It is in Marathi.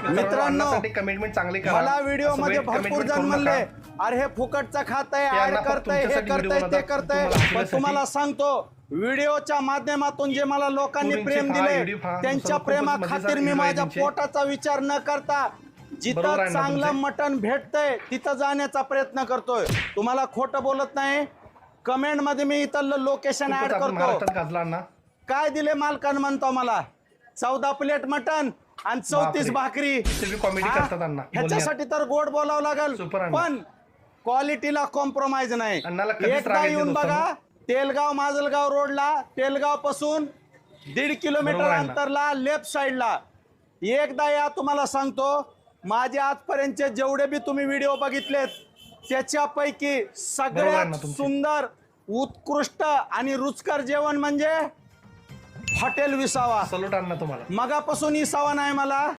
मित्रांनो कमेंटमेंट चांगली करा। मला व्हिडिओ असं मध्ये वाईट भरपूर commitment जण करू म्हणले नका। अरे हे फुकटचा खाताय ऍड यांना फक्त करताय हे तुमच्यासाठी करताय video ते बनवतात, करताय तुम्हाला पण हसण्यासाठी। तुम्हाला सांगतो व्हिडिओच्या माध्यमातून जे मला लोकांनी तुरींचे प्रेम पहा, दिले व्हिडिओ पहा, त्यांच्या खूपच प्रेमा मजेदार खातीर मी व्हिडिओ आहे माझ्या तुमचे। पोटाचा विचार न करता बरोबर जिथं आहे ना चांगलं तुमचे? मटण भेटतंय तिथं जाण्याचा प्रयत्न करतोय तुम्हाला खोटं बोलत नाही कमेंट मध्ये मी इथलं लोकेशन ऍड खूपच आपण करतो महाराष्ट्रात गाजला अण्णा। काय दिले मालकान म्हणतो मला 14 प्लेट मटण आणि 34 बापरे. भाकरी तुम्ही comedy हा? करतात अण्णा, ह्याच्यासाठी तर गोड बोलावं लागेल Super अण्णा. पण क्वालिटीला कॉम्प्रोमाइज नाही अण्णाला कधीच राग एकदा येत येऊन नसतो बघा ना? तेलगाव माजलगाव रोडला तेलगाव पासून 1.5 किलोमीटर बरोबर आहे ना. अंतरला लेफ्ट साइडला एकदा या तुम्हाला सांगतो माझे आजपर्यंतचे जेवढे बी तुम्ही व्हिडिओ बघितलेत त्याच्यापैकी बरोबर आहे सगळ्यात ना तुमचे? सुंदर उत्कृष्ट आणि रुचकर जेवण म्हणजे हॉटेल विसावा सलूट अण्णा तुम्हाला। मगापासून विसावा नाही मला